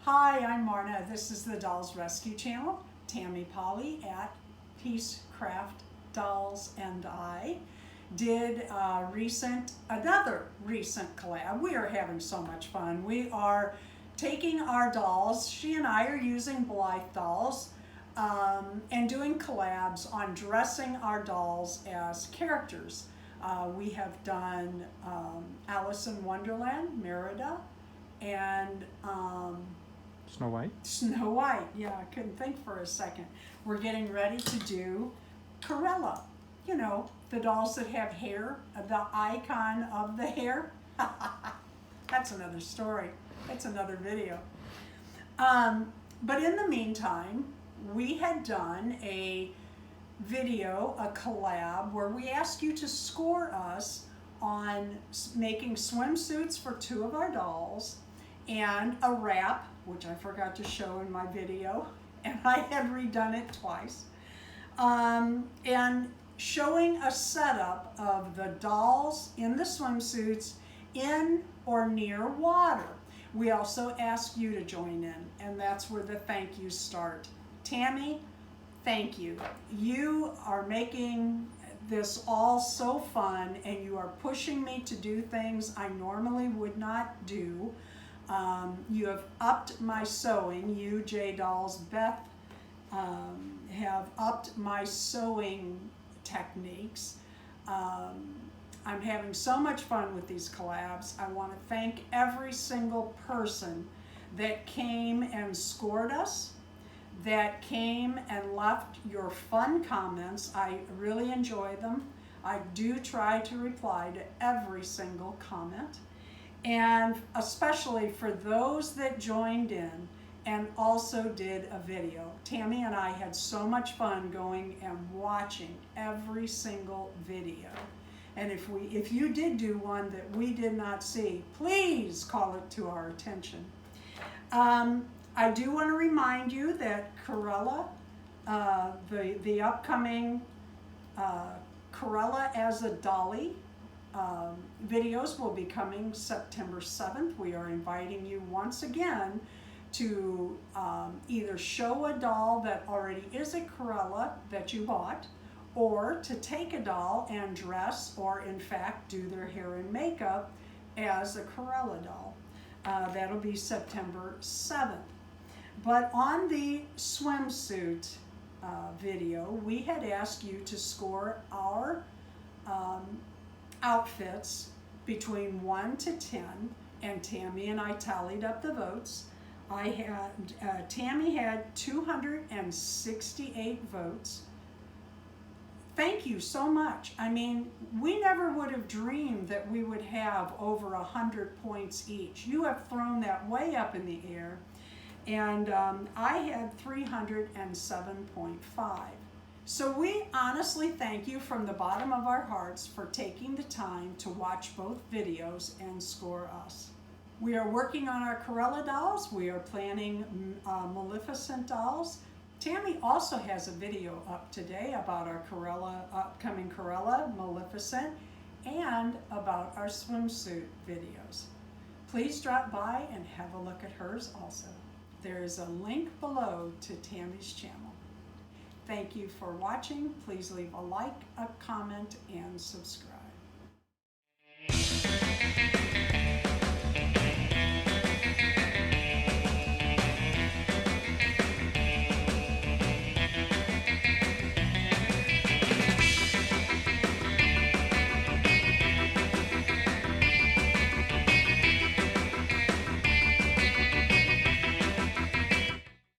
Hi, I'm Marna. This is the Dolls Rescue Channel. Tammy Powley at Peacecraft Dolls and I did another recent collab. We are having so much fun. We are taking our dolls, she and I are using Blythe dolls, and doing collabs on dressing our dolls as characters. We have done Alice in Wonderland, Merida, and Snow White? Snow White, yeah, I couldn't think for a second. We're getting ready to do Cruella. You know, the dolls that have hair, the icon of the hair. That's another story. That's another video. But in the meantime, we had done a video, a collab, where we asked you to score us on making swimsuits for two of our dolls and a wrap, which I forgot to show in my video, and I had redone it twice, and showing a setup of the dolls in the swimsuits in or near water. We also ask you to join in, and that's where the thank yous start. Tammy, thank you. You are making this all so fun, and you are pushing me to do things I normally would not do. You have upped my sewing. You, J Dolls, Beth, have upped my sewing techniques. I'm having so much fun with these collabs. I want to thank every single person that came and scored us, that came and left your fun comments. I really enjoy them. I do try to reply to every single comment. And especially for those that joined in and also did a video. Tammy and I had so much fun going and watching every single video. And if you did do one that we did not see, please call it to our attention. I do want to remind you that Cruella, the upcoming Cruella as a Dolly videos will be coming September 7th. We are inviting you once again to either show a doll that already is a Cruella that you bought, or to take a doll and dress, or in fact do their hair and makeup as a Cruella doll. That'll be September 7th. But on the swimsuit video, we had asked you to score our outfits between 1 to 10, and Tammy and I tallied up the votes. Tammy had 268 votes. Thank you so much. I mean, we never would have dreamed that we would have over 100 points each. You have thrown that way up in the air. And I had 307.5. So we honestly thank you from the bottom of our hearts for taking the time to watch both videos and score us. We are working on our Cruella dolls. We are planning Maleficent dolls. Tammy also has a video up today about our upcoming Cruella, Maleficent, and about our swimsuit videos. Please drop by and have a look at hers also. There is a link below to Tammy's channel. Thank you for watching. Please leave a like, a comment, and subscribe.